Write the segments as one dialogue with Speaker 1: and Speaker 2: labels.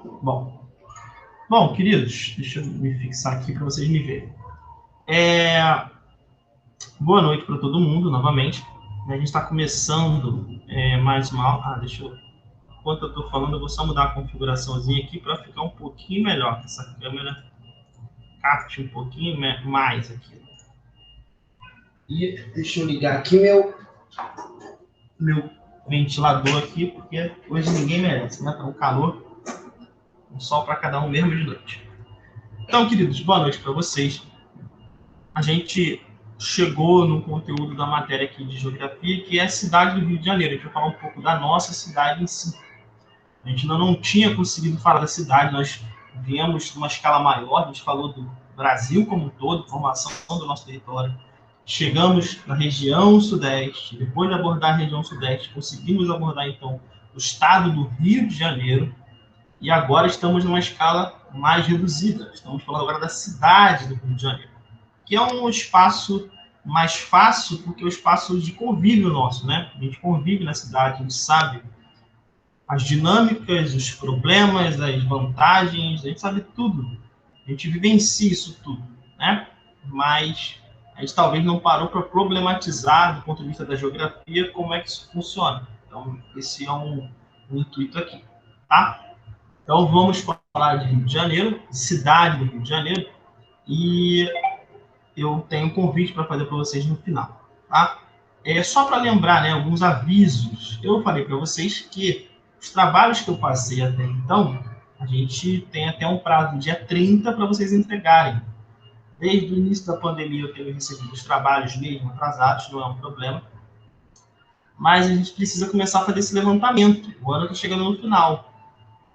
Speaker 1: Bom, queridos, deixa eu me fixar aqui para vocês me verem. Boa noite para todo mundo, novamente. A gente está começando mais uma... Enquanto eu estou falando, eu vou só mudar a configuraçãozinha aqui para ficar um pouquinho melhor. Que essa câmera capte um pouquinho mais aqui. E deixa eu ligar aqui meu ventilador aqui, porque hoje ninguém merece, né? Tá um calor, um sol para cada um mesmo de noite. Então, queridos, boa noite para vocês. A gente chegou no conteúdo da matéria aqui de geografia, que é a cidade do Rio de Janeiro. A gente vai falar um pouco da nossa cidade em si. A gente ainda não tinha conseguido falar da cidade, nós viemos numa escala maior, a gente falou do Brasil como um todo, formação do nosso território. Chegamos na região sudeste, depois de abordar a região sudeste, conseguimos abordar, então, o estado do Rio de Janeiro, e agora estamos numa escala mais reduzida. Estamos falando agora da cidade do Rio de Janeiro, que é um espaço mais fácil, porque é um espaço de convívio nosso, né? A gente convive na cidade, a gente sabe as dinâmicas, os problemas, as vantagens, a gente sabe tudo. A gente vivencia isso tudo, né? Mas a gente talvez não parou para problematizar, do ponto de vista da geografia, como é que isso funciona. Então, esse é um intuito aqui, tá? Então, vamos falar de Rio de Janeiro, cidade do Rio de Janeiro, e eu tenho um convite para fazer para vocês no final, tá? Só para lembrar, né, alguns avisos. Eu falei para vocês que os trabalhos que eu passei até então, a gente tem até um prazo do dia 30 para vocês entregarem. Desde o início da pandemia eu tenho recebido os trabalhos mesmo atrasados, não é um problema. Mas a gente precisa começar a fazer esse levantamento. O ano está chegando no final.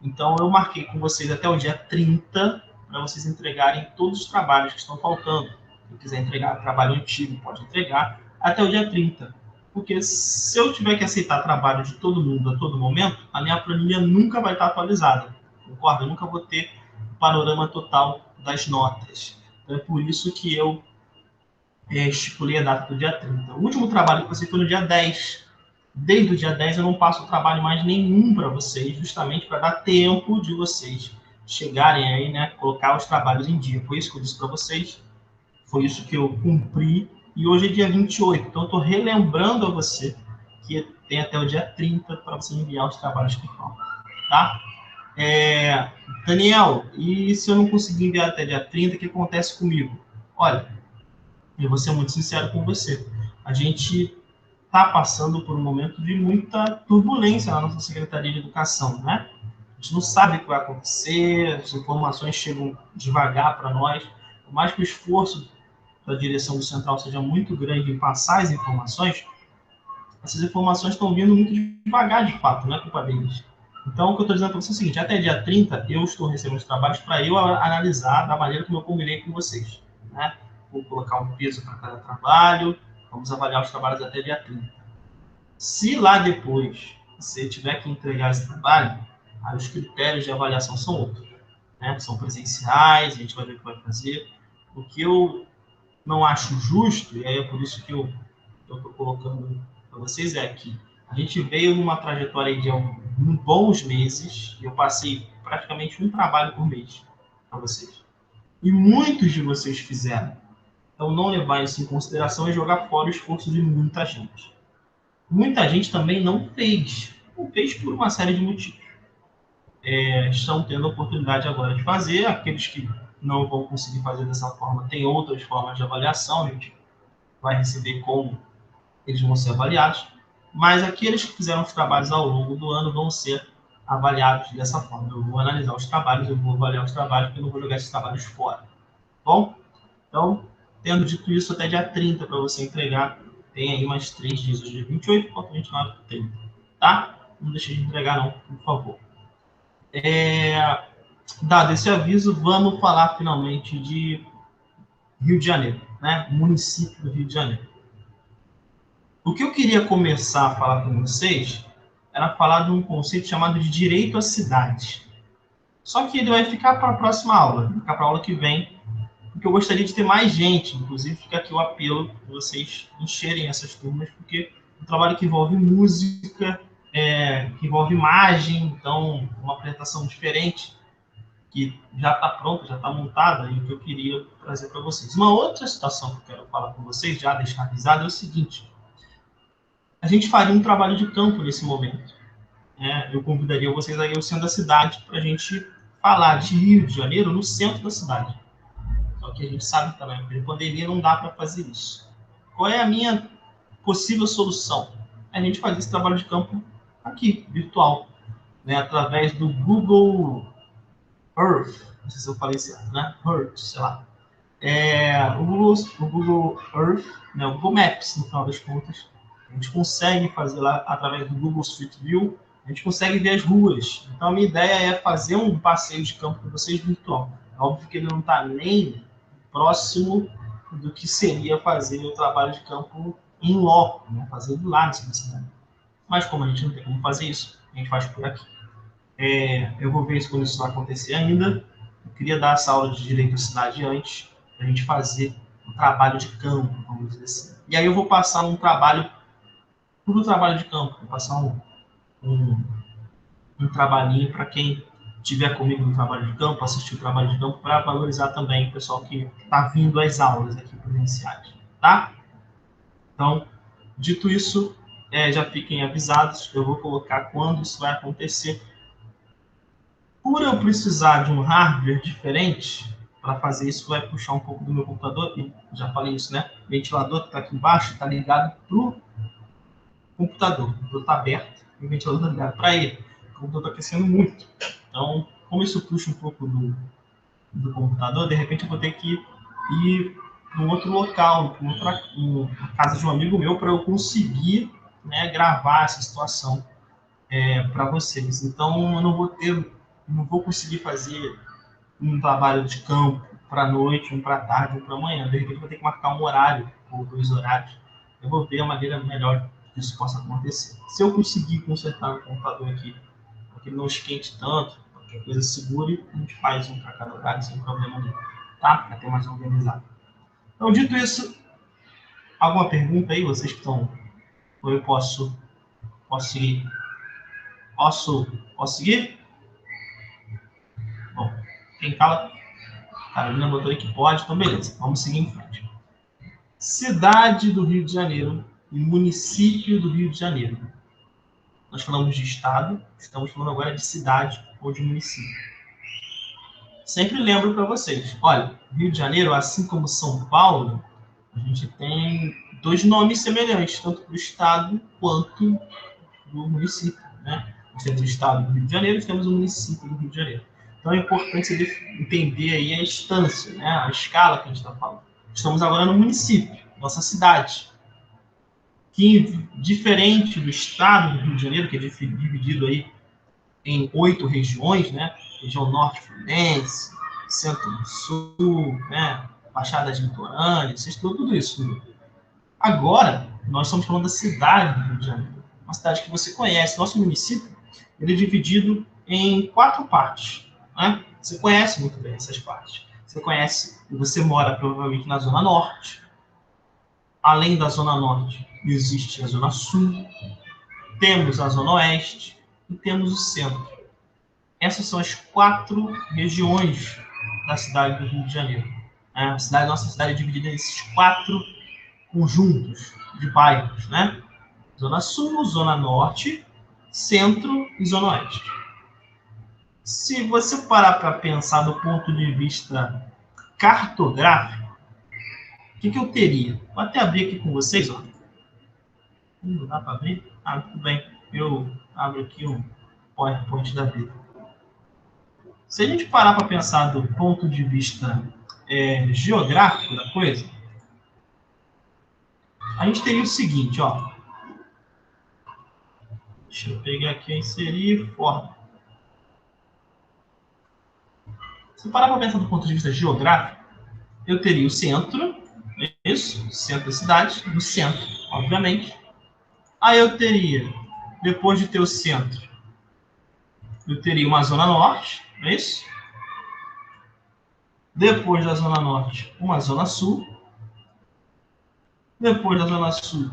Speaker 1: Então eu marquei com vocês até o dia 30 para vocês entregarem todos os trabalhos que estão faltando. Se quiser entregar trabalho antigo, pode entregar até o dia 30. Porque se eu tiver que aceitar trabalho de todo mundo a todo momento, a minha planilha nunca vai estar atualizada. Concorda? Eu nunca vou ter o panorama total das notas. Então é por isso que eu estipulei a data do dia 30. O último trabalho que você foi no dia 10. Desde o dia 10 eu não passo trabalho mais nenhum para vocês, justamente para dar tempo de vocês chegarem aí, né, colocar os trabalhos em dia. Foi isso que eu disse para vocês, foi isso que eu cumpri, e hoje é dia 28, então eu estou relembrando a você que tem até o dia 30 para você enviar os trabalhos que faltam, tá? Daniel, e se eu não conseguir enviar até dia 30, o que acontece comigo? Olha, eu vou ser muito sincero com você, a gente está passando por um momento de muita turbulência na nossa Secretaria de Educação, né? A gente não sabe o que vai acontecer, as informações chegam devagar para nós, por mais que o esforço da direção do Central seja muito grande em passar as informações, essas informações estão vindo muito devagar, de fato, não é culpa deles. Então, o que eu estou dizendo para vocês é o seguinte, até dia 30, eu estou recebendo os trabalhos para eu analisar da maneira como eu combinei com vocês, né? Vou colocar um peso para cada trabalho, vamos avaliar os trabalhos até dia 30. Se lá depois você tiver que entregar esse trabalho, aí os critérios de avaliação são outros, né? São presenciais, a gente vai ver o que vai fazer. O que eu não acho justo, e aí é por isso que eu estou colocando para vocês, é que a gente veio numa trajetória de bons meses, e eu passei praticamente um trabalho por mês para vocês. E muitos de vocês fizeram. Então, não levar isso em consideração é jogar fora o esforço de muita gente. Muita gente também não fez. Não fez por uma série de motivos. Estão tendo a oportunidade agora de fazer. Aqueles que não vão conseguir fazer dessa forma, tem outras formas de avaliação. A gente vai receber como eles vão ser avaliados. Mas aqueles que fizeram os trabalhos ao longo do ano vão ser avaliados dessa forma. Eu vou analisar os trabalhos, eu vou avaliar os trabalhos, porque eu não vou jogar esses trabalhos fora. Bom? Então, tendo dito isso, até dia 30 para você entregar. Tem aí mais 3 dias, hoje é 28, falta 29, 30. Tá? Não deixe de entregar não, por favor. Dado esse aviso, vamos falar finalmente de Rio de Janeiro, né? Município do Rio de Janeiro. O que eu queria começar a falar com vocês era falar de um conceito chamado de direito à cidade. Só que ele vai ficar para a próxima aula, vai ficar para a aula que vem, porque eu gostaria de ter mais gente, inclusive fica aqui o apelo de vocês encherem essas turmas, porque é um trabalho que envolve música, que envolve imagem, então uma apresentação diferente que já está pronta, já está montada, e que eu queria trazer para vocês. Uma outra situação que eu quero falar com vocês, já deixar avisado, é o seguinte: a gente faria um trabalho de campo nesse momento. Eu convidaria vocês aí ao centro da cidade para a gente falar de Rio de Janeiro no centro da cidade. Só que a gente sabe que também, na pandemia não dá para fazer isso. Qual é a minha possível solução? A gente fazer esse trabalho de campo aqui, virtual, né, através do Google Earth, não sei se eu falei certo, né? Earth, sei lá. O Google Earth, né, o Google Maps, no final das contas, a gente consegue fazer lá através do Google Street View, a gente consegue ver as ruas. Então, a minha ideia é fazer um passeio de campo com vocês virtual. É óbvio que ele não está nem próximo do que seria fazer o trabalho de campo em loco, né? Fazer do lado da cidade. Mas como a gente não tem como fazer isso, a gente faz por aqui. Eu vou ver quando isso vai acontecer ainda. Eu queria dar essa aula de Direito à Cidade antes, para a gente fazer um trabalho de campo, vamos dizer assim. E aí eu vou passar um trabalho, tudo trabalho de campo, vou passar um trabalhinho para quem estiver comigo no trabalho de campo, assistir o trabalho de campo, para valorizar também o pessoal que está vindo às aulas aqui presenciais, tá? Então, dito isso, já fiquem avisados, eu vou colocar quando isso vai acontecer. Por eu precisar de um hardware diferente, para fazer isso, vai puxar um pouco do meu computador, e já falei isso, né? O ventilador que está aqui embaixo está ligado para o computador. O computador está aberto e o ventilador está ligado para ele. O computador está aquecendo muito. Então, como isso puxa um pouco do computador, de repente eu vou ter que ir para um outro local, na casa de um amigo meu, para eu conseguir, né, gravar essa situação para vocês. Então, eu não vou conseguir fazer um trabalho de campo para noite, um para tarde, um para amanhã. De repente, eu vou ter que marcar um horário ou 2 horários. Eu vou ver a maneira melhor que isso possa acontecer. Se eu conseguir consertar o computador aqui, para que ele não esquente tanto, para que a coisa segure, a gente faz um para cada horário sem problema nenhum, tá? Para ter mais organizado. Então, dito isso, alguma pergunta aí, vocês que estão... Ou eu posso seguir? Posso seguir? Bom, quem fala? Carolina botou aí que pode, então beleza, vamos seguir em frente. Cidade do Rio de Janeiro e município do Rio de Janeiro. Nós falamos de estado, estamos falando agora de cidade ou de município. Sempre lembro para vocês, olha, Rio de Janeiro, assim como São Paulo, a gente tem 2 nomes semelhantes, tanto para o estado quanto para o município, né? Nós temos o estado do Rio de Janeiro e temos o município do Rio de Janeiro. Então é importante entender aí a instância, né? A escala que a gente está falando. Estamos agora no município, nossa cidade, que, diferente do estado do Rio de Janeiro, que é dividido aí em 8 regiões, né? Região Norte Fluminense, Centro-Sul, né? Baixadas litorâneas, tudo isso. Agora, nós estamos falando da cidade do Rio de Janeiro, uma cidade que você conhece. Nosso município, ele é dividido em 4 partes, né? Você conhece muito bem essas partes. Você conhece, e você mora provavelmente na Zona Norte. Além da Zona Norte, existe a Zona Sul, temos a Zona Oeste e temos o Centro. Essas são as 4 regiões da cidade do Rio de Janeiro. Nossa cidade é dividida nesses 4 conjuntos de bairros, né? Zona Sul, Zona Norte, Centro e Zona Oeste. Se você parar para pensar do ponto de vista cartográfico, o que eu teria? Vou até abrir aqui com vocês, ó. Não dá para abrir? Ah, tudo bem. Eu abro aqui um PowerPoint da vida. Se a gente parar para pensar do ponto de vista geográfico da coisa, a gente teria o seguinte, ó. Deixa eu pegar aqui e inserir forma. Se parar para pensar do ponto de vista geográfico, eu teria o centro, isso, centro da cidade, no centro, obviamente. Aí eu teria, depois de ter o centro, eu teria uma zona norte, não é isso? Depois da zona norte, uma zona sul. Depois da zona sul,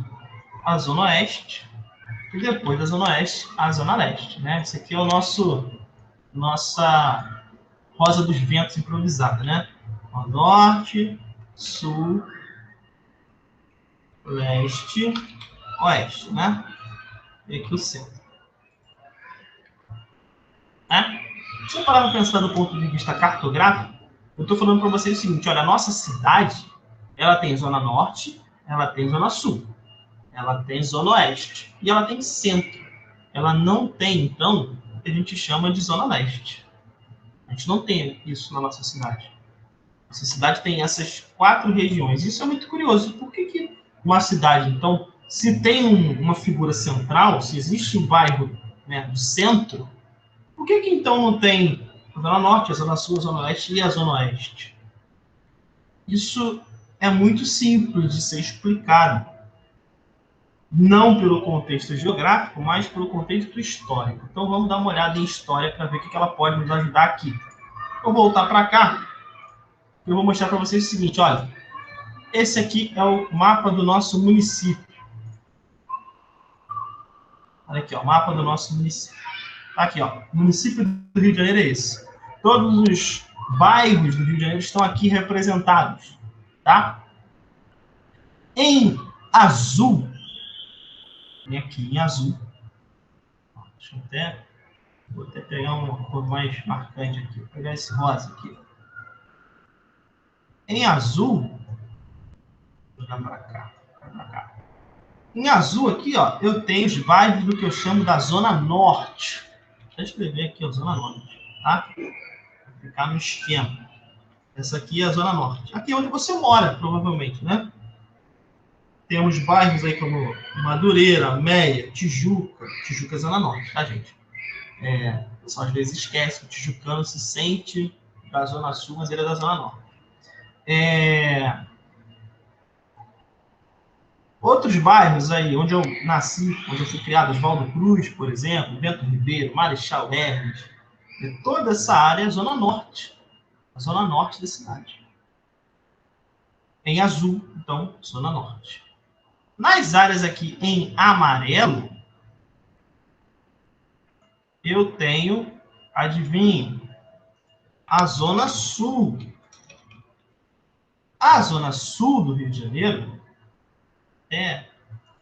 Speaker 1: a zona oeste. E depois da zona oeste, a zona leste, né? Esse aqui é o nossa rosa dos ventos improvisada, né? Ó, norte, sul, leste, oeste, né? E aqui o centro. Né? Se eu parar para pensar do ponto de vista cartográfico, eu estou falando para vocês o seguinte, olha, a nossa cidade, ela tem zona norte, ela tem zona sul, ela tem zona oeste e ela tem centro. Ela não tem, então, o que a gente chama de zona leste. A gente não tem isso na nossa cidade. Nossa cidade tem essas 4 regiões. Isso é muito curioso. Por que uma cidade, então, se tem uma figura central, se existe um bairro, né, do centro, por que então não tem a zona norte, a zona sul, a zona leste e a zona oeste? Isso é muito simples de ser explicado. Não pelo contexto geográfico, mas pelo contexto histórico. Então vamos dar uma olhada em história para ver o que ela pode nos ajudar aqui. Vou voltar para cá. Eu vou mostrar para vocês o seguinte, olha. Esse aqui é o mapa do nosso município. Olha aqui, ó, o mapa do nosso município. Aqui, ó, o município do Rio de Janeiro é esse. Todos os bairros do Rio de Janeiro estão aqui representados, tá? Em azul, e aqui em azul, deixa eu vou até pegar uma cor mais marcante aqui, vou pegar esse rosa aqui. Em azul, vou jogar para cá, para cá. Em azul aqui, ó, eu tenho os bairros do que eu chamo da Zona Norte. Deixa eu escrever aqui a Zona Norte, tá? Vou ficar no esquema. Essa aqui é a Zona Norte. Aqui é onde você mora, provavelmente, né? Temos bairros aí como Madureira, Meia, Tijuca. Tijuca é Zona Norte, tá, gente? O pessoal às vezes esquece que o tijucano se sente da Zona Sul, mas ele é da Zona Norte. Outros bairros aí, onde eu nasci, onde eu fui criado, Oswaldo Cruz, por exemplo, Bento Ribeiro, Marechal Hermes, toda essa área é Zona Norte, a Zona Norte da cidade. Em azul, então, Zona Norte. Nas áreas aqui em amarelo, eu tenho, adivinhe, a Zona Sul. A Zona Sul do Rio de Janeiro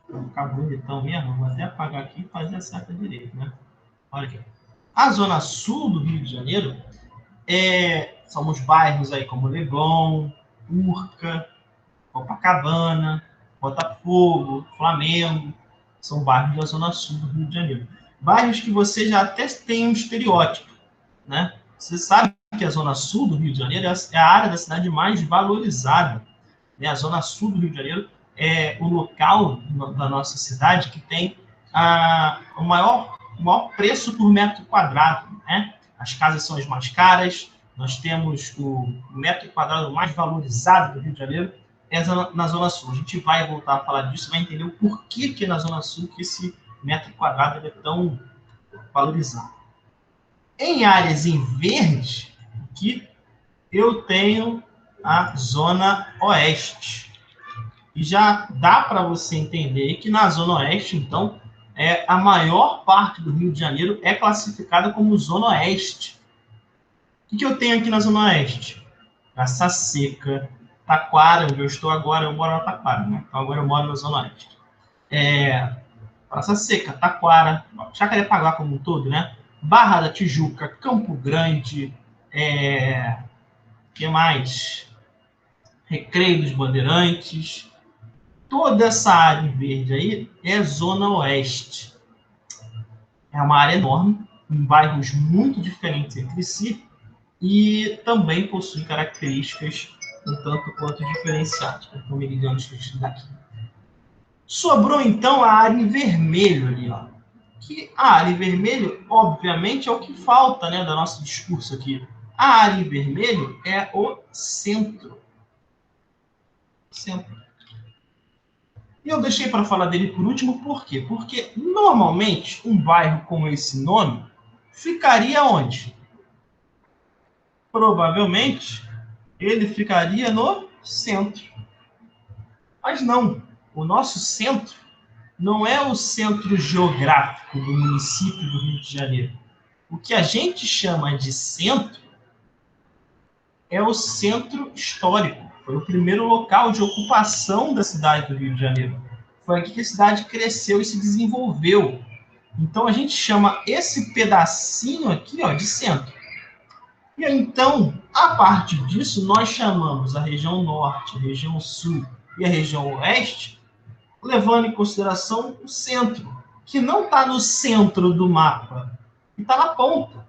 Speaker 1: vou ficar bonitão mesmo, vou até apagar aqui e fazer a certa direita, né? Olha aqui. A Zona Sul do Rio de Janeiro são os bairros aí como Leblon, Urca, Copacabana, Botafogo, Flamengo. São bairros da Zona Sul do Rio de Janeiro. Bairros que você já até tem um estereótipo, né? Você sabe que a Zona Sul do Rio de Janeiro é a área da cidade mais valorizada. Né? A Zona Sul do Rio de Janeiro é o local da nossa cidade que tem o maior preço por metro quadrado. Né? As casas são as mais caras, nós temos o metro quadrado mais valorizado do Rio de Janeiro, na Zona Sul. A gente vai voltar a falar disso, vai entender o porquê que é na Zona Sul que esse metro quadrado é tão valorizado. Em áreas em verde, aqui eu tenho a Zona Oeste. E já dá para você entender que na Zona Oeste, então, a maior parte do Rio de Janeiro é classificada como Zona Oeste. O que eu tenho aqui na Zona Oeste? Praça Seca, Taquara, onde eu estou agora, eu moro na Taquara, né? Então agora eu moro na Zona Oeste. Praça Seca, Taquara, Jacarepaguá como um todo, né? Barra da Tijuca, Campo Grande, que mais? Recreio dos Bandeirantes. Toda essa área em verde aí é Zona Oeste. É uma área enorme, com bairros muito diferentes entre si e também possui características um tanto quanto diferenciadas. Então, meridianos que a gente dá aqui. Sobrou, então, a área em vermelho ali, ó. Que a área em vermelho, obviamente, é o que falta, né, do nosso discurso aqui. A área em vermelho é o centro. E eu deixei para falar dele por último, por quê? Porque, normalmente, um bairro com esse nome ficaria onde? Provavelmente, ele ficaria no centro. Mas não, o nosso centro não é o centro geográfico do município do Rio de Janeiro. O que a gente chama de centro é o centro histórico. Foi o primeiro local de ocupação da cidade do Rio de Janeiro. Foi aqui que a cidade cresceu e se desenvolveu. Então, a gente chama esse pedacinho aqui, ó, de centro. E aí, então, a partir disso, nós chamamos a região norte, a região sul e a região oeste, levando em consideração o centro, que não está no centro do mapa, está na ponta.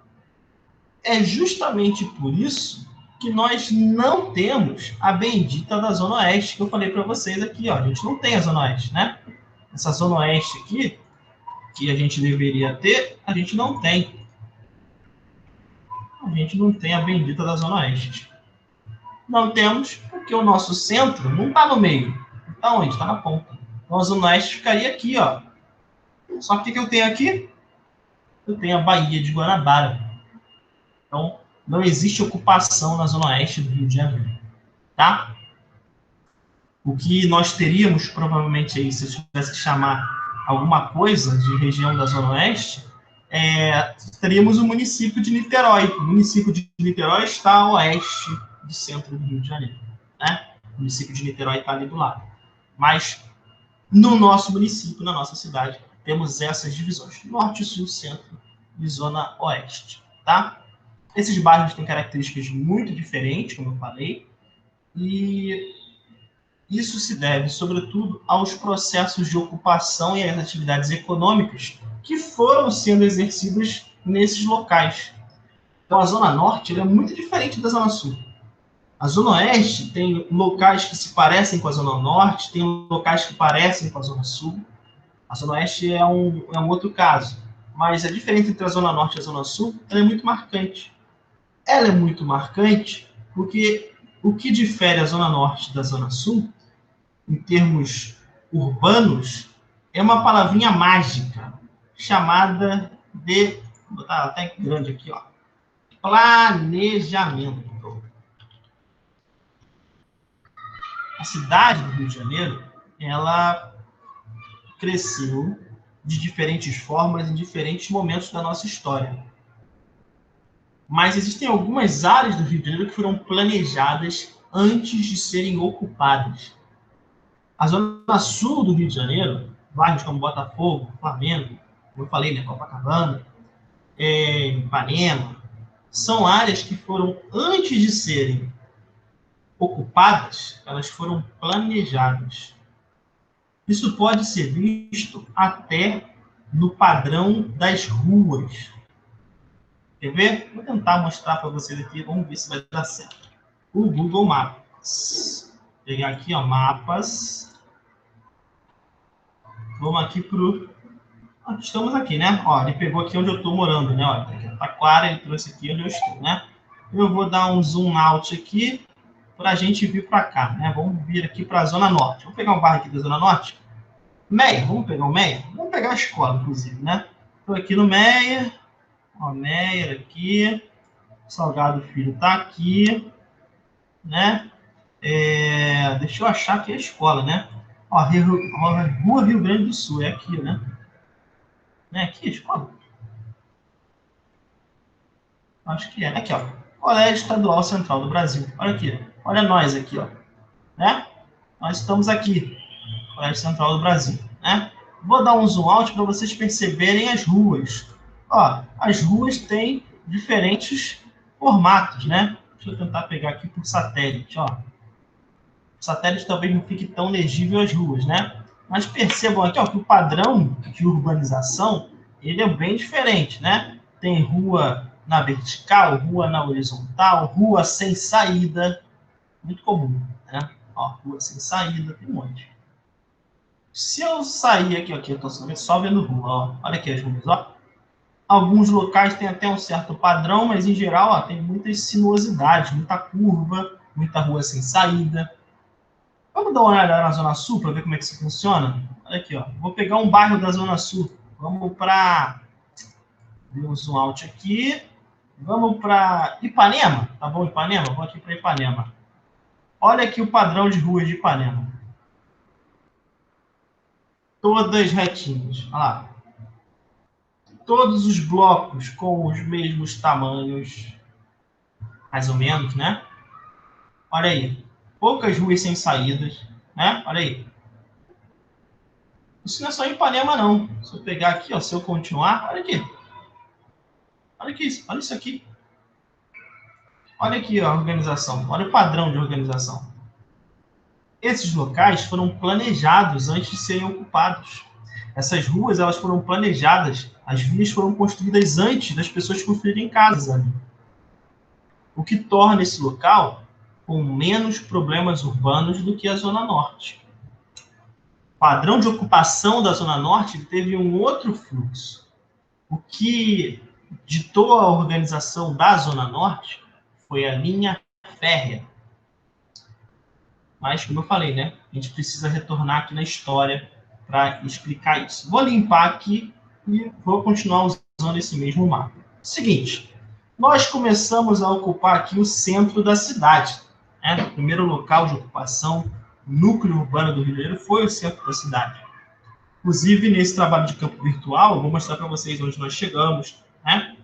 Speaker 1: É justamente por isso que nós não temos a bendita da Zona Oeste, que eu falei para vocês aqui. Ó. A gente não tem a Zona Oeste, né? Essa Zona Oeste aqui, que a gente deveria ter, a gente não tem. A gente não tem a bendita da Zona Oeste. Não temos porque o nosso centro não está no meio. Está onde? Está na ponta. Então a Zona Oeste ficaria aqui, ó. Só que o que eu tenho aqui? Eu tenho a Baía de Guanabara. Então, não existe ocupação na Zona Oeste do Rio de Janeiro. Tá? O que nós teríamos, provavelmente, aí, se eu tivesse que chamar alguma coisa de região da Zona Oeste, teríamos o município de Niterói. O município de Niterói está a oeste do centro do Rio de Janeiro. Né? O município de Niterói está ali do lado. Mas, no nosso município, na nossa cidade, temos essas divisões. Norte, Sul, Centro e Zona Oeste. Tá? Esses bairros têm características muito diferentes, como eu falei, e isso se deve, sobretudo, aos processos de ocupação e às atividades econômicas que foram sendo exercidas nesses locais. Então, a Zona Norte é muito diferente da Zona Sul. A Zona Oeste tem locais que se parecem com a Zona Norte, tem locais que parecem com a Zona Sul. A Zona Oeste é um outro caso. Mas a diferença entre a Zona Norte e a Zona Sul ela é muito marcante. Ela é muito marcante porque o que difere a Zona Norte da Zona Sul, em termos urbanos, é uma palavrinha mágica, chamada de... Vou botar até grande aqui, ó. Planejamento. A cidade do Rio de Janeiro, ela cresceu de diferentes formas em diferentes momentos da nossa história. Mas existem algumas áreas do Rio de Janeiro que foram planejadas antes de serem ocupadas. A Zona Sul do Rio de Janeiro, bairros como Botafogo, Flamengo, como eu falei, né, Copacabana, Ipanema, são áreas que foram, antes de serem ocupadas, elas foram planejadas. Isso pode ser visto até no padrão das ruas. Quer ver? Vou tentar mostrar para vocês aqui, vamos ver se vai dar certo. O Google Maps. Vou pegar aqui, ó, mapas. Vamos aqui pro... Estamos aqui, né? Ó, ele pegou aqui onde eu estou morando, né? Olha, aqui, Taquara, ele trouxe aqui onde eu estou, né? Eu vou dar um zoom out aqui para a gente vir para cá, né? Vamos vir aqui para a Zona Norte. Vamos pegar um bairro aqui da Zona Norte? Meia, vamos pegar o Meia? Vamos pegar a escola, inclusive, né? Estou aqui no Meia. Ó, Meia aqui. Salgado Filho está aqui, né? Deixa eu achar aqui a escola, né? Ó, Rua Rio Grande do Sul, é aqui, né? Não é aqui a escola? Acho que é. Aqui, ó. Colégio Estadual Central do Brasil. Olha aqui. Olha nós aqui, ó. Né? Nós estamos aqui. Colégio Central do Brasil, né? Vou dar um zoom out para vocês perceberem as ruas. Ó, as ruas têm diferentes formatos, né? Deixa eu tentar pegar aqui por satélite, ó. O satélite talvez não fique tão legível as ruas, né? Mas percebam aqui, ó, que o padrão de urbanização, ele é bem diferente, né? Tem rua na vertical, rua na horizontal, rua sem saída. Muito comum, né? Ó, rua sem saída, tem um monte. Se eu sair aqui, eu estou só vendo rua, ó. Olha aqui as ruas, ó. Alguns locais têm até um certo padrão, mas em geral, ó, tem muitas sinuosidades, muita curva, muita rua sem saída. Vamos dar uma olhada na Zona Sul para ver como é que isso funciona? Olha aqui, ó. Vou pegar um bairro da Zona Sul. Vamos para... Deu um zoom out aqui. Vamos para Ipanema. Tá bom, Ipanema? Vou aqui para Ipanema. Olha aqui o padrão de ruas de Ipanema. Todas retinhas. Olha lá. Todos os blocos com os mesmos tamanhos, mais ou menos, né? Olha aí. Poucas ruas sem saídas, né? Olha aí. Isso não é só em Ipanema, não. Se eu pegar aqui, ó, se eu continuar, olha aqui. Olha aqui, olha isso aqui. Olha aqui ó, a organização. Olha o padrão de organização. Esses locais foram planejados antes de serem ocupados. Essas ruas elas foram planejadas, as vias foram construídas antes das pessoas construírem casas ali. O que torna esse local com menos problemas urbanos do que a Zona Norte. O padrão de ocupação da Zona Norte teve um outro fluxo. O que ditou a organização da Zona Norte foi a linha férrea. Mas, como eu falei, né, a gente precisa retornar aqui na história para explicar isso. Vou limpar aqui e vou continuar usando esse mesmo mapa. Seguinte, nós começamos a ocupar aqui o centro da cidade. Né? O primeiro local de ocupação, núcleo urbano do Rio de Janeiro, foi o centro da cidade. Inclusive, nesse trabalho de campo virtual, eu vou mostrar para vocês onde nós chegamos, né?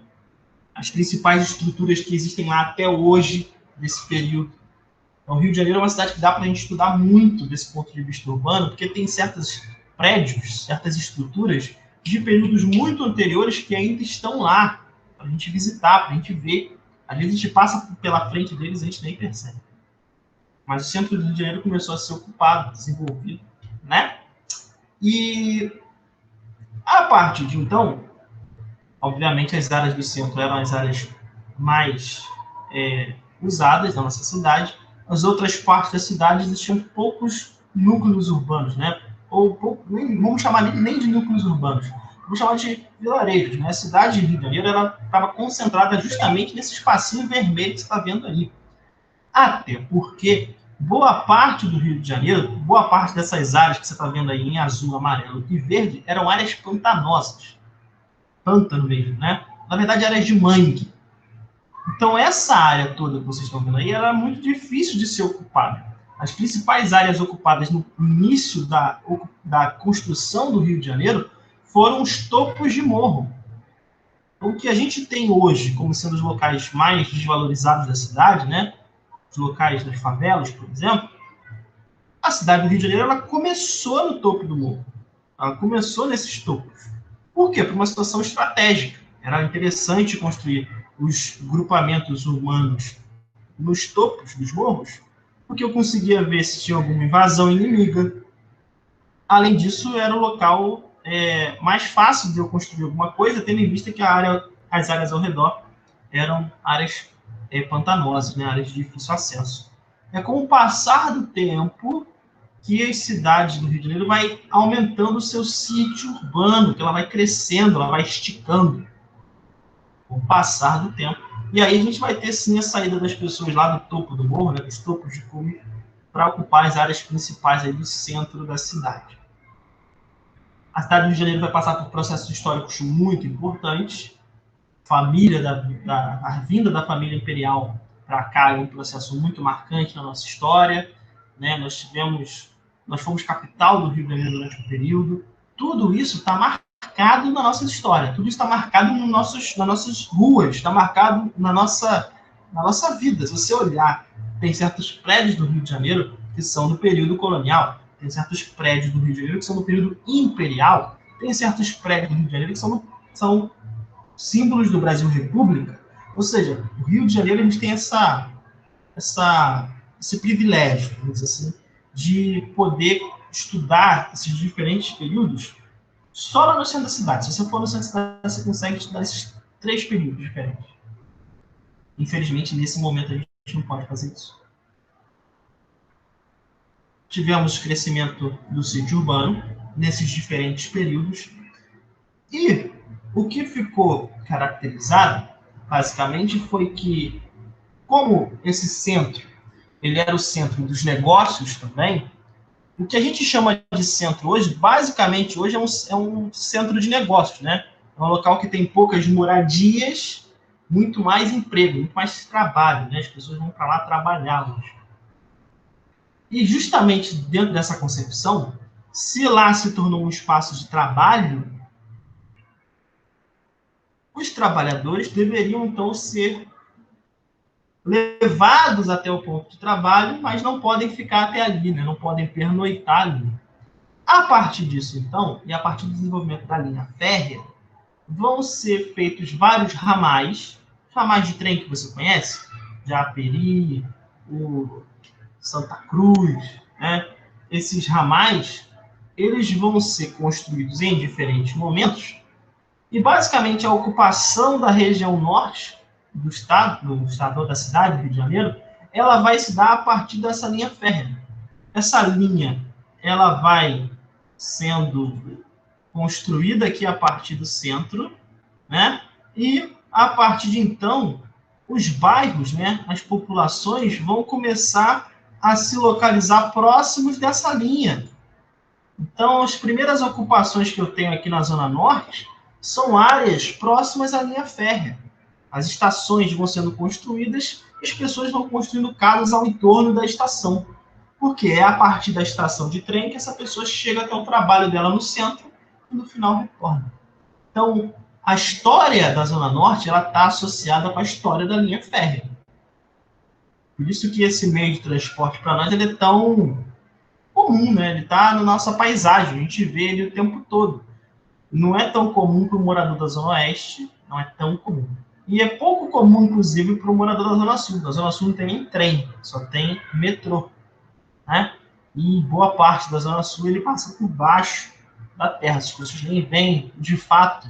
Speaker 1: As principais estruturas que existem lá até hoje, nesse período. Então, o Rio de Janeiro é uma cidade que dá para a gente estudar muito desse ponto de vista urbano, porque tem certos prédios, certas estruturas de períodos muito anteriores que ainda estão lá, para a gente visitar, para a gente ver. Às vezes a gente passa pela frente deles e a gente nem percebe. Mas o centro do Rio de Janeiro começou a ser ocupado, desenvolvido, né? E a partir de então, obviamente as áreas do centro eram as áreas mais usadas na nossa cidade. As outras partes da cidade existiam poucos núcleos urbanos, né? Ou nem, vamos chamar nem de núcleos urbanos, vamos chamar de vilarejos, né? A cidade de Rio de Janeiro estava concentrada justamente nesse espacinho vermelho que você está vendo ali. Até porque boa parte do Rio de Janeiro, boa parte dessas áreas que você está vendo aí em azul, amarelo e verde, eram áreas pantanosas. Pântano mesmo, né? Na verdade, áreas de mangue. Então, essa área toda que vocês estão vendo aí, era muito difícil de ser ocupada. As principais áreas ocupadas no início da construção do Rio de Janeiro foram os topos de morro. Então, o que a gente tem hoje como sendo os locais mais desvalorizados da cidade, né? Os locais das favelas, por exemplo, a cidade do Rio de Janeiro ela começou no topo do morro. Ela começou nesses topos. Por quê? Por uma situação estratégica. Era interessante construir os grupamentos humanos nos topos dos morros, porque eu conseguia ver se tinha alguma invasão inimiga. Além disso, era o local mais fácil de eu construir alguma coisa, tendo em vista que as áreas ao redor eram áreas pantanosas, né? Áreas de difícil acesso. É com o passar do tempo que as cidades do Rio de Janeiro vai aumentando o seu sítio urbano, que ela vai crescendo, ela vai esticando com o passar do tempo. E aí a gente vai ter sim a saída das pessoas lá do topo do morro, né, dos topos de cume, para ocupar as áreas principais aí do centro da cidade. A cidade do Rio de Janeiro vai passar por processos históricos muito importantes. A vinda da família imperial para cá é um processo muito marcante na nossa história. Né? Nós fomos capital do Rio de Janeiro durante um período. Tudo isso está marcado na nossa história. Tudo isso está marcado nas nossas ruas, está marcado na nossa vida. Se você olhar, tem certos prédios do Rio de Janeiro que são do período colonial, tem certos prédios do Rio de Janeiro que são do período imperial, tem certos prédios do Rio de Janeiro que são símbolos do Brasil República. Ou seja, o Rio de Janeiro a gente tem esse privilégio, vamos dizer assim, de poder estudar esses diferentes períodos só lá no centro da cidade. Se você for no centro da cidade, você consegue estudar esses 3 períodos diferentes. Infelizmente, nesse momento, a gente não pode fazer isso. Tivemos crescimento do sítio urbano nesses diferentes períodos. E o que ficou caracterizado, basicamente, foi que, como esse centro ele era o centro dos negócios também, o que a gente chama de centro hoje, basicamente, hoje é um centro de negócios, né? É um local que tem poucas moradias, muito mais emprego, muito mais trabalho, né? As pessoas vão para lá trabalhar hoje. E justamente dentro dessa concepção, se lá se tornou um espaço de trabalho, os trabalhadores deveriam, então, ser levados até o ponto de trabalho, mas não podem ficar até ali, né? Não podem pernoitar ali. A partir disso, então, e a partir do desenvolvimento da linha férrea, vão ser feitos vários ramais de trem que você conhece, Japeri, o Santa Cruz, né? Esses ramais, eles vão ser construídos em diferentes momentos e, basicamente, a ocupação da região norte do estado da cidade, do Rio de Janeiro, ela vai se dar a partir dessa linha férrea. Essa linha, ela vai sendo construída aqui a partir do centro, né? E, a partir de então, os bairros, né, as populações vão começar a se localizar próximos dessa linha. Então, as primeiras ocupações que eu tenho aqui na Zona Norte são áreas próximas à linha férrea. As estações vão sendo construídas e as pessoas vão construindo casas ao entorno da estação. Porque é a partir da estação de trem que essa pessoa chega até o trabalho dela no centro e no final retorna. Então, a história da Zona Norte está associada com a história da linha férrea. Por isso que esse meio de transporte para nós ele é tão comum, né? Ele está na nossa paisagem, a gente vê ele o tempo todo. Não é tão comum para o morador da Zona Oeste, não é tão comum. E é pouco comum, inclusive, para o morador da Zona Sul. Na Zona Sul não tem nem trem, só tem metrô, né? E boa parte da Zona Sul ele passa por baixo da terra. As pessoas nem veem, de fato,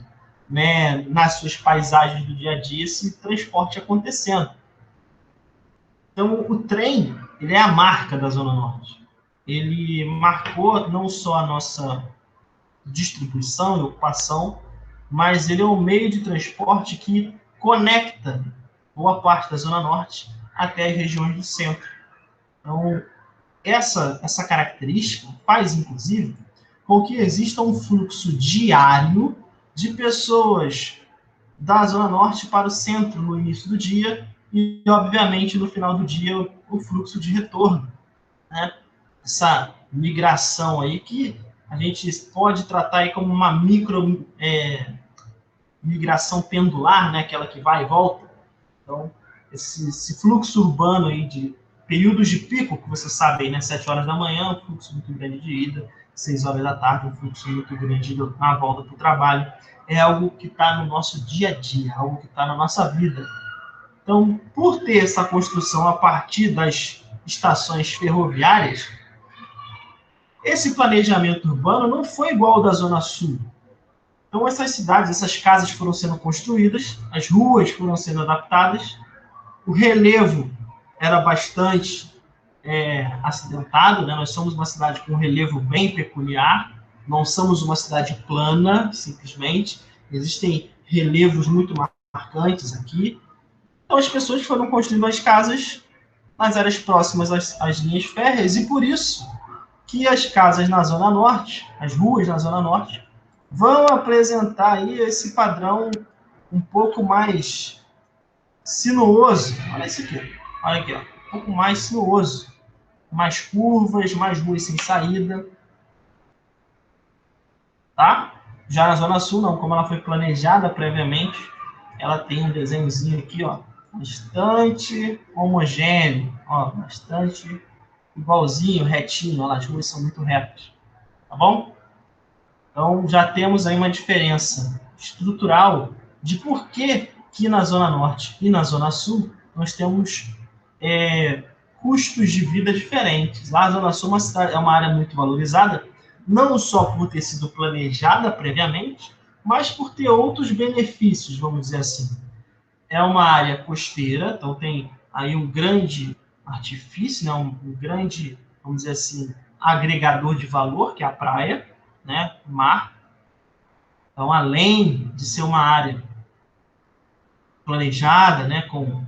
Speaker 1: né, nas suas paisagens do dia a dia, esse transporte acontecendo. Então, o trem, ele é a marca da Zona Norte. Ele marcou não só a nossa distribuição e ocupação, mas ele é um meio de transporte que conecta boa parte da Zona Norte até as regiões do centro. Então, essa característica faz, inclusive, com que exista um fluxo diário de pessoas da Zona Norte para o centro no início do dia e, obviamente, no final do dia, o fluxo de retorno, né? Essa migração aí que a gente pode tratar aí como uma migração pendular, né? Aquela que vai e volta. Então, esse fluxo urbano aí de períodos de pico, que você sabe aí, né? 7 horas da manhã, um fluxo muito grande de ida, 6 horas da tarde, um fluxo muito grande na volta para o trabalho. É algo que está no nosso dia a dia, algo que está na nossa vida. Então, por ter essa construção a partir das estações ferroviárias, esse planejamento urbano não foi igual ao da Zona Sul. Então, essas cidades, essas casas foram sendo construídas, as ruas foram sendo adaptadas, o relevo era bastante acidentado, né? Nós somos uma cidade com um relevo bem peculiar, não somos uma cidade plana, simplesmente. Existem relevos muito marcantes aqui. Então, as pessoas foram construindo as casas nas áreas próximas às linhas férreas, e por isso que as casas na Zona Norte, as ruas na Zona Norte, vão apresentar aí esse padrão um pouco mais sinuoso. Olha isso aqui. Olha aqui, ó. Um pouco mais sinuoso. Mais curvas, mais ruas sem saída. Tá? Já na Zona Sul, não. Como ela foi planejada previamente, ela tem um desenhozinho aqui, ó. Bastante homogêneo. Ó, bastante igualzinho, retinho. Olha, as ruas são muito retas. Tá bom? Então, já temos aí uma diferença estrutural de por que na Zona Norte e na Zona Sul nós temos custos de vida diferentes. Lá, a Zona Sul é uma área muito valorizada, não só por ter sido planejada previamente, mas por ter outros benefícios, vamos dizer assim. É uma área costeira, então tem aí um grande artifício, né, um grande, vamos dizer assim, agregador de valor, que é a praia, né, mar. Então, além de ser uma área planejada, né, com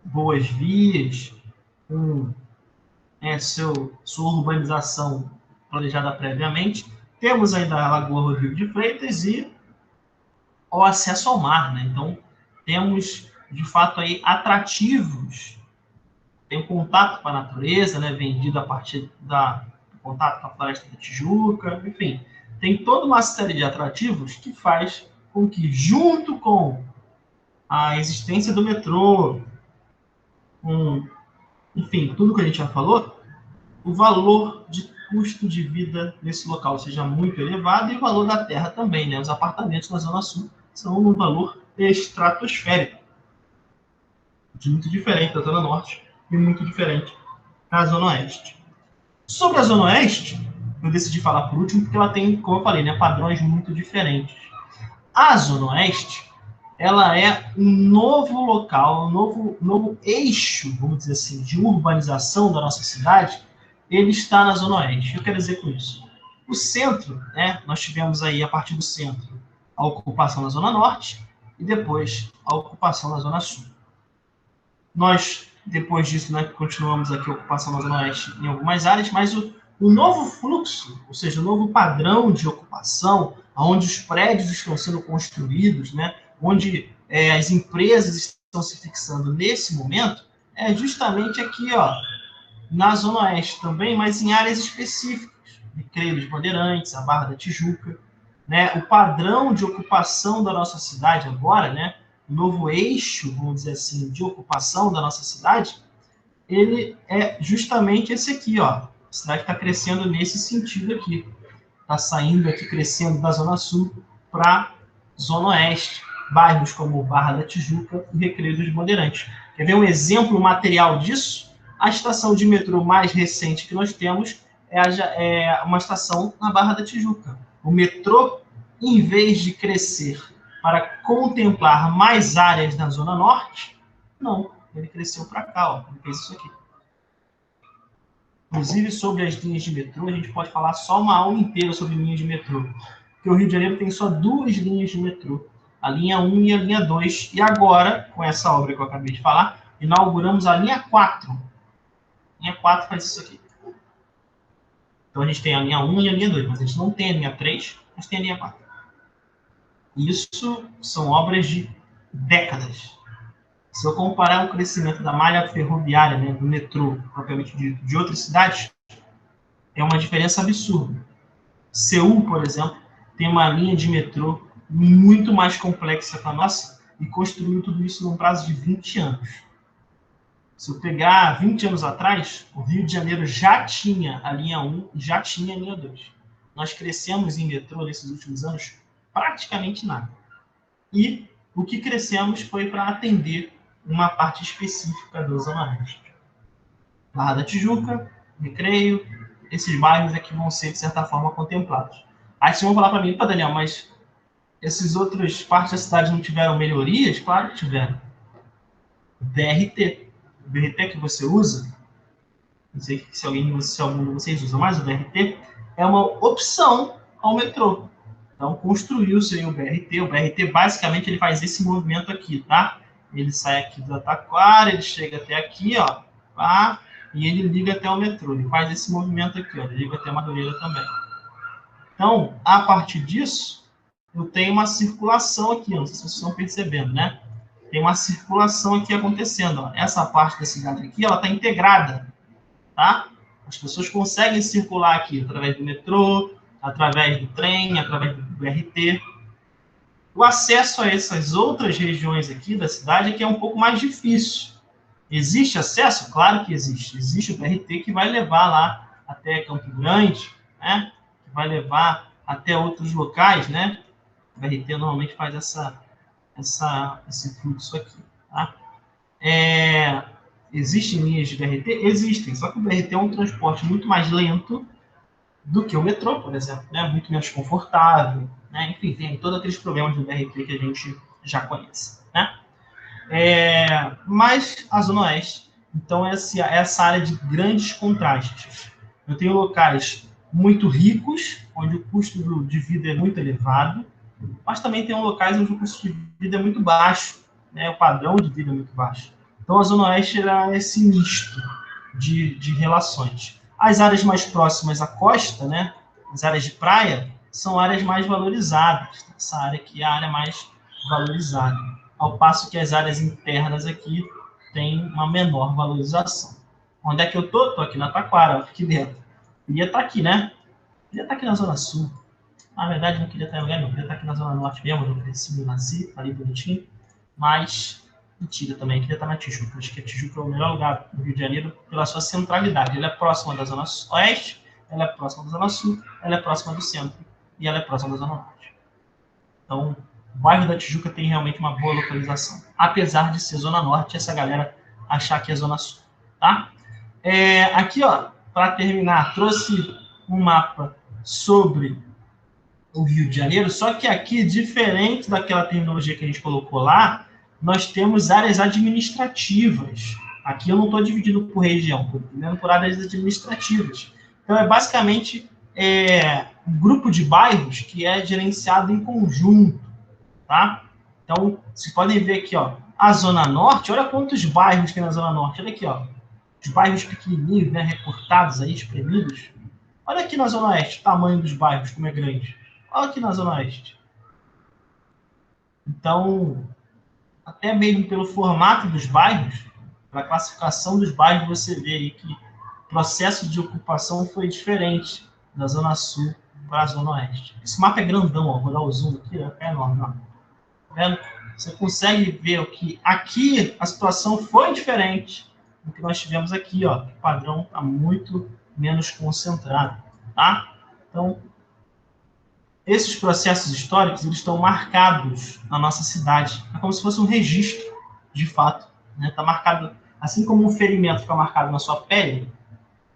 Speaker 1: boas vias, com sua urbanização planejada previamente, temos ainda a Lagoa Rodrigo de Freitas e o acesso ao mar, né? Então, temos, de fato, aí atrativos. Tem o contato com a natureza, né, vendido a partir do contato com a Floresta da Tijuca, enfim. Tem toda uma série de atrativos que faz com que, junto com a existência do metrô, enfim, tudo que a gente já falou, o valor de custo de vida nesse local seja muito elevado e o valor da terra também, né? Os apartamentos na Zona Sul são um valor estratosférico, muito diferente da Zona Norte e muito diferente da Zona Oeste. Sobre a Zona Oeste, eu decidi falar por último porque ela tem, como eu falei, né, padrões muito diferentes. A Zona Oeste, ela é um novo local, um novo eixo, vamos dizer assim, de urbanização da nossa cidade. Ele está na Zona Oeste. O que eu quero dizer com isso? O centro, né, nós tivemos aí, a partir do centro, a ocupação na Zona Norte e depois a ocupação na Zona Sul. Nós, depois disso, né, continuamos aqui a ocupação na Zona Oeste em algumas áreas, mas o novo fluxo, ou seja, o novo padrão de ocupação, onde os prédios estão sendo construídos, né, onde as empresas estão se fixando nesse momento, é justamente aqui, ó, na Zona Oeste também, mas em áreas específicas, Recreio Bandeirantes, a Barra da Tijuca, né, o padrão de ocupação da nossa cidade agora, né, o novo eixo, vamos dizer assim, de ocupação da nossa cidade, ele é justamente esse aqui, ó. A cidade está crescendo nesse sentido aqui. Está saindo aqui, crescendo da Zona Sul para Zona Oeste. Bairros como Barra da Tijuca e Recreio dos Bandeirantes. Quer ver um exemplo material disso? A estação de metrô mais recente que nós temos é uma estação na Barra da Tijuca. O metrô, em vez de crescer para contemplar mais áreas na Zona Norte, não, ele cresceu para cá, ó, ele fez isso aqui. Inclusive, sobre as linhas de metrô, a gente pode falar só uma aula inteira sobre linhas de metrô. Porque o Rio de Janeiro tem só 2 linhas de metrô, a linha 1 e a linha 2. E agora, com essa obra que eu acabei de falar, inauguramos a linha 4. A linha 4 faz isso aqui. Então, a gente tem a linha 1 e a linha 2, mas a gente não tem a linha 3, mas tem a linha 4. Isso são obras de décadas. Se eu comparar o crescimento da malha ferroviária, né, do metrô, propriamente dito, de outras cidades, é uma diferença absurda. Seul, por exemplo, tem uma linha de metrô muito mais complexa que a nossa e construiu tudo isso num prazo de 20 anos. Se eu pegar 20 anos atrás, o Rio de Janeiro já tinha a linha 1 e já tinha a linha 2. Nós crescemos em metrô nesses últimos anos praticamente nada. E o que crescemos foi para atender uma parte específica da Zona Oeste. Barra da Tijuca, Recreio, esses bairros aqui vão ser, de certa forma, contemplados. Aí vocês vão falar para mim, Daniel, mas essas outras partes da cidade não tiveram melhorias? Claro que tiveram. O BRT. O BRT que você usa, não sei se algum de vocês usa mais o BRT, é uma opção ao metrô. Então, construiu-se o BRT. O BRT, basicamente, ele faz esse movimento aqui, tá? Ele sai aqui da Taquara, ele chega até aqui, ó, tá? E ele liga até o metrô. Ele faz esse movimento aqui, ó, ele liga até a Madureira também. Então, a partir disso, eu tenho uma circulação aqui, não sei se vocês estão percebendo, né? Tem uma circulação aqui acontecendo, ó. Essa parte da cidade aqui, ela está integrada, tá? As pessoas conseguem circular aqui através do metrô, através do trem, através do BRT. O acesso a essas outras regiões aqui da cidade é que é um pouco mais difícil. Existe acesso? Claro que existe. Existe o BRT que vai levar lá até Campo Grande, né? Que vai levar até outros locais, né? O BRT normalmente faz esse fluxo aqui, tá? Existem linhas de BRT? Existem, só que o BRT é um transporte muito mais lento do que o metrô, por exemplo, né? Muito menos confortável, né? Enfim, tem todos aqueles problemas do BRT que a gente já conhece, né? Mas a Zona Oeste, então, é essa área de grandes contrastes. Eu tenho locais muito ricos, onde o custo de vida é muito elevado, mas também tem locais onde o custo de vida é muito baixo, né? O padrão de vida é muito baixo. Então, a Zona Oeste era esse misto de relações. As áreas mais próximas à costa, né? As áreas de praia, são áreas mais valorizadas. Essa área aqui é a área mais valorizada. Ao passo que as áreas internas aqui têm uma menor valorização. Onde é que eu tô? Tô aqui na Taquara, aqui dentro. Queria estar aqui, né? Queria estar aqui na Zona Sul. Na verdade, não queria estar em lugar nenhum. Queria estar aqui na Zona Norte mesmo. Eu cresci, eu nasci, ali bonitinho. Mas Antiga também, queria estar na Tijuca. Acho que a Tijuca é o melhor lugar do Rio de Janeiro pela sua centralidade. Ela é próxima da Zona Oeste, ela é próxima da Zona Sul, ela é próxima do centro e ela é próxima da Zona Norte. Então, o bairro da Tijuca tem realmente uma boa localização. Apesar de ser Zona Norte, essa galera achar que é Zona Sul. Tá? Aqui, ó, para terminar, trouxe um mapa sobre o Rio de Janeiro, só que aqui, diferente daquela terminologia que a gente colocou lá, nós temos áreas administrativas. Aqui eu não estou dividindo por região, estou dividindo por áreas administrativas. Então, é basicamente um grupo de bairros que é gerenciado em conjunto, tá? Então, vocês podem ver aqui, ó, a Zona Norte, olha quantos bairros tem na Zona Norte. Olha aqui, ó, os bairros pequenininhos, né, recortados aí, espremidos. Olha aqui na Zona Oeste, o tamanho dos bairros, como é grande. Olha aqui na Zona Oeste. Então, até mesmo pelo formato dos bairros, pela classificação dos bairros, você vê aí que o processo de ocupação foi diferente da Zona Sul para a Zona Oeste. Esse mapa é grandão, ó, vou dar o zoom aqui, é enorme. Ó. Tá vendo? Você consegue ver que aqui a situação foi diferente do que nós tivemos aqui, ó. O padrão está muito menos concentrado, tá? Então, esses processos históricos, eles estão marcados na nossa cidade. É como se fosse um registro, de fato. Está marcado, assim como um ferimento fica marcado na sua pele,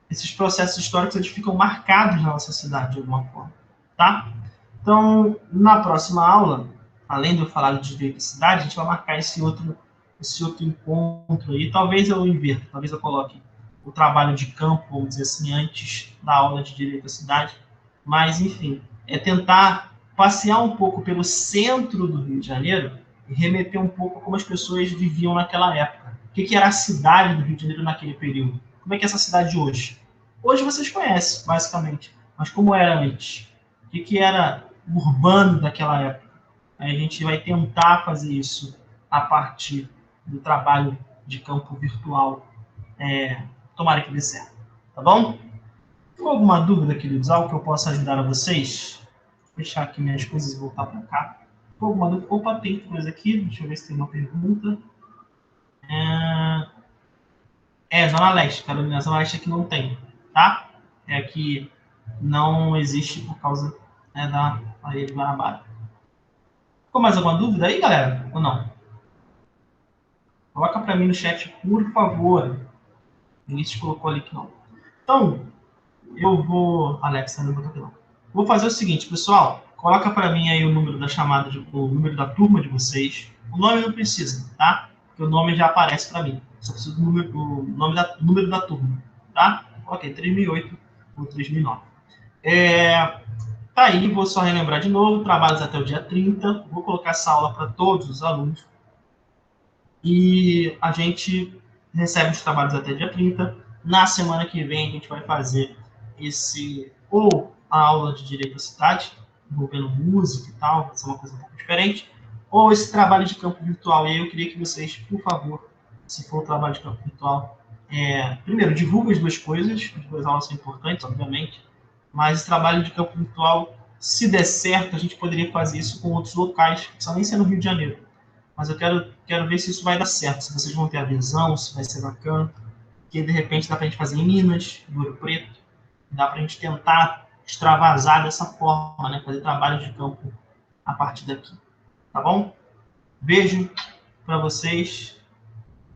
Speaker 1: esses processos históricos eles ficam marcados na nossa cidade, de alguma forma. Tá? Então, na próxima aula, além de eu falar de direito da cidade, a gente vai marcar esse outro encontro aí. Talvez eu inverta, talvez eu coloque o trabalho de campo, vamos dizer assim, antes da aula de direito da cidade. Mas, enfim, é tentar passear um pouco pelo centro do Rio de Janeiro e remeter um pouco a como as pessoas viviam naquela época. O que era a cidade do Rio de Janeiro naquele período? Como é que é essa cidade de hoje? Hoje vocês conhecem, basicamente. Mas como era antes? O que era urbano daquela época? Aí a gente vai tentar fazer isso a partir do trabalho de campo virtual. Tomara que dê certo. Tá bom? Tem alguma dúvida, queridos? Algo que eu possa ajudar a vocês? Vou fechar aqui minhas coisas e voltar para cá. Tem alguma dúvida? Opa, tem coisa aqui. Deixa eu ver se tem uma pergunta. Zona Leste, Carolina. Zona Leste aqui não tem, tá? Aqui não existe por causa da Baía de Guanabara. Ficou mais alguma dúvida aí, galera? Ou não? Coloca para mim no chat, por favor. O Vinícius colocou ali que não. Então, eu vou... Alexa, não botou aqui não. Vou fazer o seguinte, pessoal. Coloca para mim aí o número da chamada, o número da turma de vocês. O nome não precisa, tá? Porque o nome já aparece para mim. Só preciso do número da turma, tá? Ok, 3008 ou 3009. Tá aí, vou só relembrar de novo. Trabalhos até o dia 30. Vou colocar essa aula para todos os alunos. E a gente recebe os trabalhos até dia 30. Na semana que vem, a gente vai fazer ou a aula de Direito da Cidade, envolvendo música e tal, vai ser uma coisa um pouco diferente, ou esse trabalho de campo virtual. E aí eu queria que vocês, por favor, se for o trabalho de campo virtual, primeiro, divulguem as duas coisas, as duas aulas são importantes, obviamente, mas esse trabalho de campo virtual, se der certo, a gente poderia fazer isso com outros locais, que só nem ser no Rio de Janeiro. Mas eu quero ver se isso vai dar certo, se vocês vão ter adesão, se vai ser bacana, porque de repente dá para a gente fazer em Minas, em Ouro Preto, dá para a gente tentar extravasar dessa forma, né? Fazer trabalho de campo a partir daqui. Tá bom? Beijo para vocês.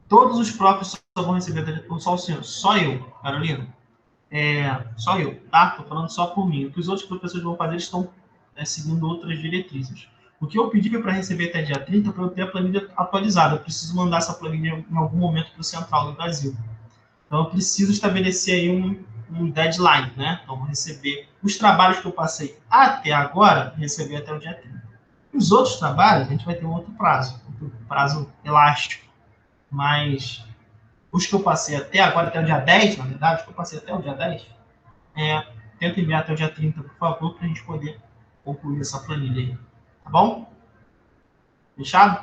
Speaker 1: Todos os profs só vão receber só o senhor, só eu, Carolina. Só eu, tá? Tô falando só por mim. O que os outros professores vão fazer, eles estão seguindo outras diretrizes. O que eu pedi foi para receber até dia 30 para eu ter a planilha atualizada. Eu preciso mandar essa planilha em algum momento para o Central do Brasil. Então, eu preciso estabelecer aí um deadline, né? Então, vou receber os trabalhos que eu passei até agora, receber até o dia 30. Os outros trabalhos, a gente vai ter um outro prazo elástico. Mas os que eu passei até agora, até o dia 10, na verdade, os que eu passei até o dia 10, tenta enviar até o dia 30, por favor, para a gente poder concluir essa planilha aí. Tá bom? Fechado?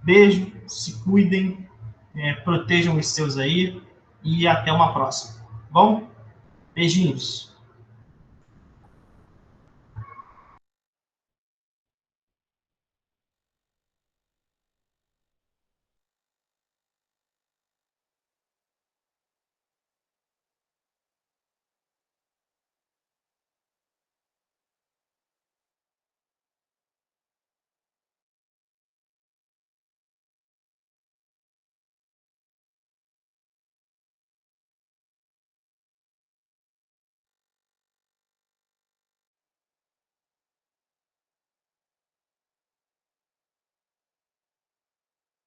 Speaker 1: Beijo, se cuidem, protejam os seus aí e até uma próxima. Tá bom? Beijinhos.